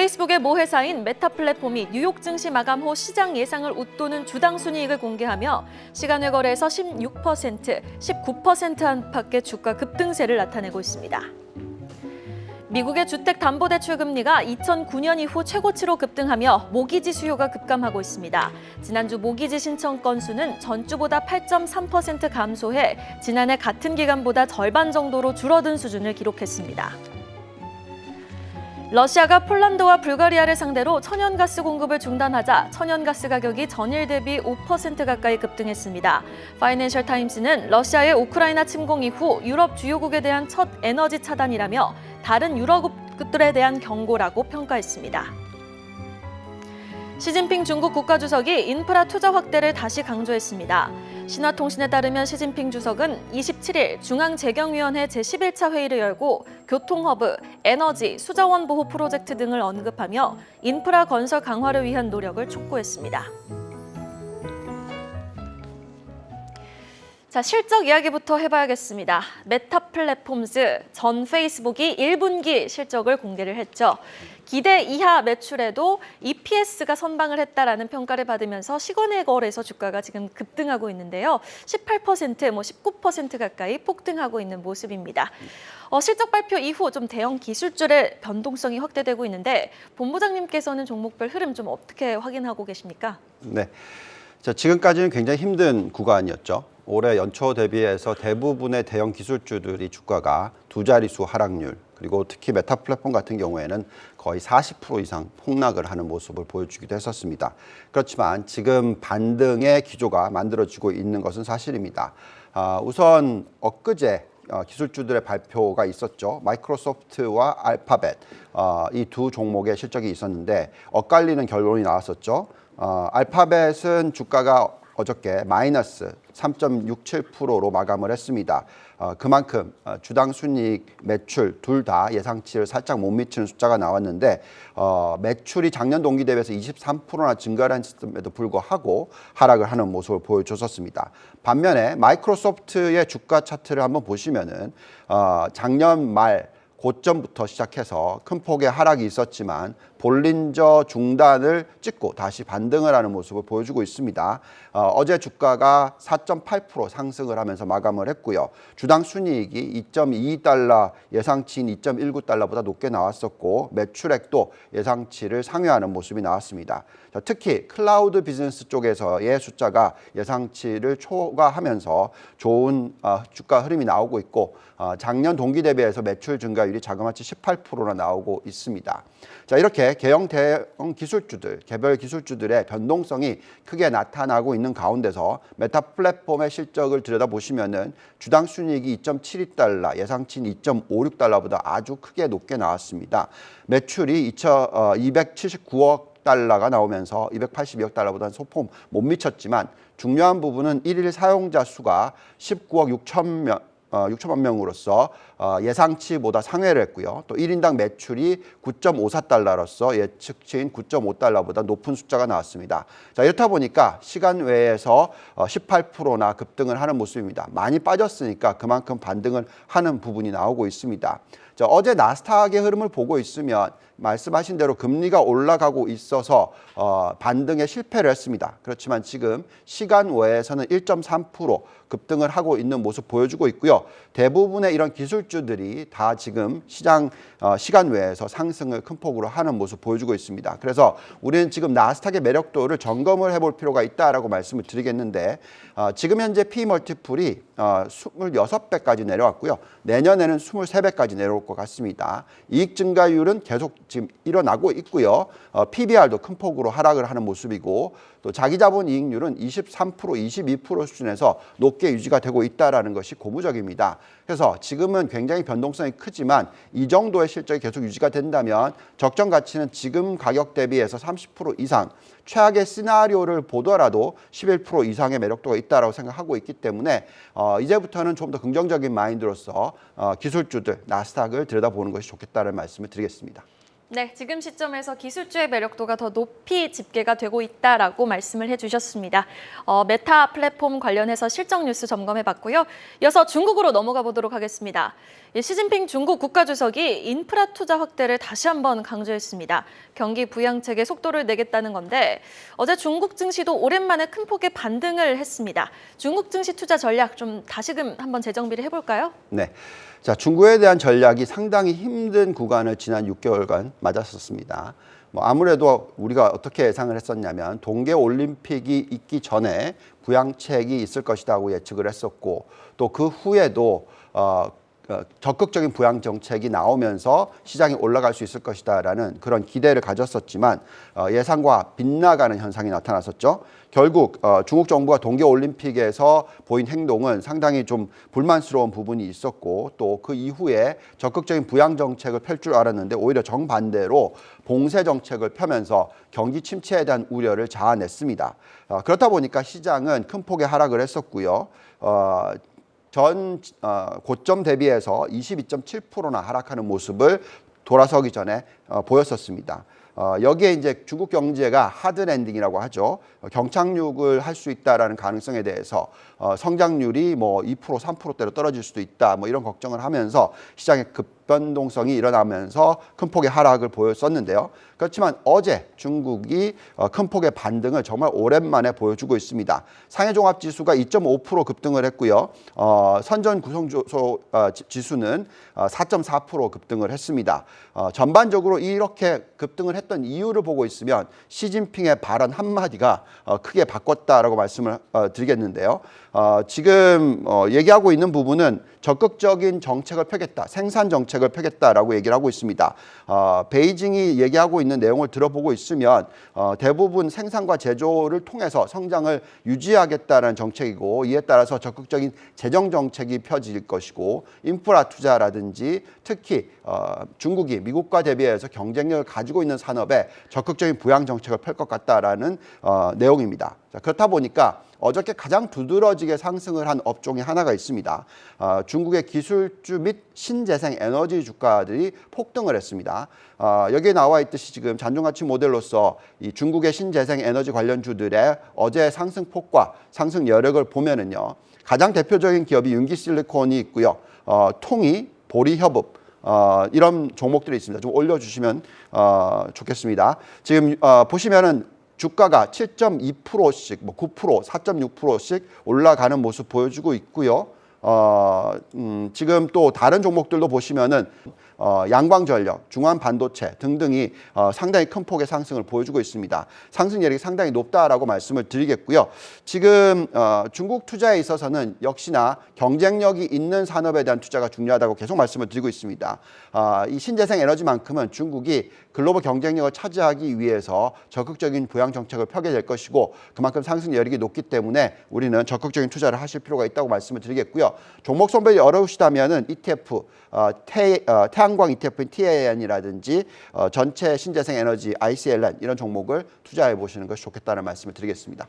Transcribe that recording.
페이스북의 모 회사인 메타 플랫폼이 뉴욕 증시 마감 후 시장 예상을 웃도는 주당 순이익을 공개하며 시간외 거래에서 16%, 19% 안팎의 주가 급등세를 나타내고 있습니다. 미국의 주택담보대출 금리가 2009년 이후 최고치로 급등하며 모기지 수요가 급감하고 있습니다. 지난주 모기지 신청 건수는 전주보다 8.3% 감소해 지난해 같은 기간보다 절반 정도로 줄어든 수준을 기록했습니다. 러시아가 폴란드와 불가리아를 상대로 천연가스 공급을 중단하자 천연가스 가격이 전일 대비 5% 가까이 급등했습니다. 파이낸셜 타임스는 러시아의 우크라이나 침공 이후 유럽 주요국에 대한 첫 에너지 차단이라며 다른 유럽국들에 대한 경고라고 평가했습니다. 시진핑 중국 국가주석이 인프라 투자 확대를 다시 강조했습니다. 신화통신에 따르면 시진핑 주석은 27일 중앙재경위원회 제11차 회의를 열고 교통허브, 에너지, 수자원 보호 프로젝트 등을 언급하며 인프라 건설 강화를 위한 노력을 촉구했습니다. 자, 실적 이야기부터 해봐야겠습니다. 메타 플랫폼즈 전 페이스북이 1분기 실적을 공개를 했죠. 기대 이하 매출에도 EPS가 선방을 했다라는 평가를 받으면서 시간외 거래에서 주가가 지금 급등하고 있는데요. 18%, 19% 가까이 폭등하고 있는 모습입니다. 실적 발표 이후 좀 대형 기술주의 변동성이 확대되고 있는데 본부장님께서는 종목별 흐름 좀 어떻게 확인하고 계십니까? 네, 자, 지금까지는 굉장히 힘든 구간이었죠. 올해 연초 대비해서 대부분의 대형 기술주들이 주가가 두 자릿수 하락률, 그리고 특히 메타 플랫폼 같은 경우에는 거의 40% 이상 폭락을 하는 모습을 보여주기도 했었습니다. 그렇지만 지금 반등의 기조가 만들어지고 있는 것은 사실입니다. 우선 엊그제 기술주들의 발표가 있었죠. 마이크로소프트와 알파벳 이 두 종목의 실적이 있었는데 엇갈리는 결론이 나왔었죠. 알파벳은 주가가 어저께 마이너스 3.67%로 마감을 했습니다. 그만큼 주당 순이익, 매출 둘 다 예상치를 살짝 못 미치는 숫자가 나왔는데 매출이 작년 동기 대비해서 23%나 증가를 했음에도 불구하고 하락을 하는 모습을 보여줬었습니다. 반면에 마이크로소프트의 주가 차트를 한번 보시면은 작년 말 고점부터 시작해서 큰 폭의 하락이 있었지만 볼린저 중단을 찍고 다시 반등을 하는 모습을 보여주고 있습니다. 어제 주가가 4.8% 상승을 하면서 마감을 했고요. 주당 순이익이 2.22달러 예상치인 2.19달러보다 높게 나왔었고 매출액도 예상치를 상회하는 모습이 나왔습니다. 특히 클라우드 비즈니스 쪽에서의 숫자가 예상치를 초과하면서 좋은 주가 흐름이 나오고 있고 작년 동기 대비해서 매출 증가율이 자그마치 18%나 나오고 있습니다. 자, 이렇게 대형 기술주들, 개별 기술주들의 변동성이 크게 나타나고 있는 가운데서 메타 플랫폼의 실적을 들여다보시면은 주당 순이익이 2.72달러, 예상치인 2.56달러보다 아주 크게 높게 나왔습니다. 매출이 279억 달러가 나오면서 282억 달러보다는 소폭 못 미쳤지만 중요한 부분은 1일 사용자 수가 19억 6천만 명으로서 예상치보다 상회를 했고요. 또 1인당 매출이 9.54달러로서 예측치인 9.5달러보다 높은 숫자가 나왔습니다. 자, 이렇다 보니까 시간 외에서 18%나 급등을 하는 모습입니다. 많이 빠졌으니까 그만큼 반등을 하는 부분이 나오고 있습니다. 자, 어제 나스닥의 흐름을 보고 있으면 말씀하신 대로 금리가 올라가고 있어서 반등에 실패를 했습니다. 그렇지만 지금 시간 외에서는 1.3% 급등을 하고 있는 모습 보여주고 있고요. 대부분의 이런 기술주들이 다 지금 시간 외에서 상승을 큰 폭으로 하는 모습 보여주고 있습니다. 그래서 우리는 지금 나스닥의 매력도를 점검을 해볼 필요가 있다라고 말씀을 드리겠는데 지금 현재 P 멀티플이 26배까지 내려왔고요. 내년에는 23배까지 내려올 것 같습니다. 이익 증가율은 계속 지금 일어나고 있고요. PBR도 큰 폭으로 하락을 하는 모습이고 또 자기자본 이익률은 23%, 22% 수준에서 높게 유지가 되고 있다는 것이 고무적입니다. 그래서 지금은 굉장히 변동성이 크지만 이 정도의 실적이 계속 유지가 된다면 적정 가치는 지금 가격 대비해서 30% 이상 최악의 시나리오를 보더라도 11% 이상의 매력도가 있다고 생각하고 있기 때문에 이제부터는 좀 더 긍정적인 마인드로서 기술주들, 나스닥을 들여다보는 것이 좋겠다는 말씀을 드리겠습니다. 네, 지금 시점에서 기술주의 매력도가 더 높이 집계가 되고 있다라고 말씀을 해주셨습니다. 메타 플랫폼 관련해서 실적 뉴스 점검해봤고요. 이어서 중국으로 넘어가 보도록 하겠습니다. 시진핑 중국 국가주석이 인프라 투자 확대를 다시 한번 강조했습니다. 경기 부양책에 속도를 내겠다는 건데 어제 중국 증시도 오랜만에 큰 폭의 반등을 했습니다. 중국 증시 투자 전략 좀 다시금 한번 재정비를 해볼까요? 네. 자, 중국에 대한 전략이 상당히 힘든 구간을 지난 6개월간 맞았었습니다. 아무래도 우리가 어떻게 예상을 했었냐면 동계 올림픽이 있기 전에 부양책이 있을 것이라고 예측을 했었고 또 그 후에도 적극적인 부양 정책이 나오면서 시장이 올라갈 수 있을 것이다라는 그런 기대를 가졌었지만 예상과 빗나가는 현상이 나타났었죠. 결국 중국 정부가 동계올림픽에서 보인 행동은 상당히 좀 불만스러운 부분이 있었고 또 그 이후에 적극적인 부양 정책을 펼 줄 알았는데 오히려 정반대로 봉쇄 정책을 펴면서 경기 침체에 대한 우려를 자아냈습니다. 그렇다 보니까 시장은 큰 폭의 하락을 했었고요. 전 고점 대비해서 22.7%나 하락하는 모습을 돌아서기 전에 보였었습니다. 여기에 이제 중국 경제가 하드 랜딩이라고 하죠. 경착륙을 할 수 있다라는 가능성에 대해서 성장률이 뭐 2%, 3%대로 떨어질 수도 있다. 뭐 이런 걱정을 하면서 시장의 급변동성이 일어나면서 큰 폭의 하락을 보였었는데요. 그렇지만 어제 중국이 큰 폭의 반등을 정말 오랜만에 보여주고 있습니다. 상해종합지수가 2.5% 급등을 했고요. 선전 구성소 지수는 4.4% 급등을 했습니다. 전반적으로 이렇게 급등을 했던 이유를 보고 있으면 시진핑의 발언 한마디가 크게 바꿨다라고 말씀을 드리겠는데요. 지금 얘기하고 있는 부분은 적극적인 정책을 펴겠다, 생산 정책을 펴겠다라고 얘기를 하고 있습니다. 베이징이 얘기하고 있는 내용을 들어보고 있으면 대부분 생산과 제조를 통해서 성장을 유지하겠다는 정책이고 이에 따라서 적극적인 재정 정책이 펴질 것이고 인프라 투자라든지 특히 중국이 미국과 대비해서 경쟁력을 가지고 있는 산업에 적극적인 부양 정책을 펼 것 같다라는 내용입니다. 자, 그렇다 보니까 어저께 가장 두드러지게 상승을 한 업종이 하나가 있습니다. 중국의 기술주 및 신재생 에너지 주가들이 폭등을 했습니다. 여기에 나와 있듯이 지금 잔존가치 모델로서 이 중국의 신재생 에너지 관련주들의 어제 상승폭과 상승 여력을 보면은요, 가장 대표적인 기업이 윤기실리콘이 있고요, 통이, 보리협업, 이런 종목들이 있습니다. 좀 올려주시면 좋겠습니다. 지금 보시면은 주가가 7.2%씩, 9%, 4.6%씩 올라가는 모습 보여주고 있고요. 지금 또 다른 종목들도 보시면은 양광전력, 중환반도체 등등이 상당히 큰 폭의 상승을 보여주고 있습니다. 상승 여력이 상당히 높다라고 말씀을 드리겠고요. 지금 중국 투자에 있어서는 역시나 경쟁력이 있는 산업에 대한 투자가 중요하다고 계속 말씀을 드리고 있습니다. 이 신재생 에너지만큼은 중국이 글로벌 경쟁력을 차지하기 위해서 적극적인 부양 정책을 펴게 될 것이고 그만큼 상승 여력이 높기 때문에 우리는 적극적인 투자를 하실 필요가 있다고 말씀을 드리겠고요. 종목 선별이 어려우시다면은 ETF, 태양광 ETF인 TAN이라든지 전체 신재생 에너지 ICLN 이런 종목을 투자해 보시는 것이 좋겠다는 말씀을 드리겠습니다.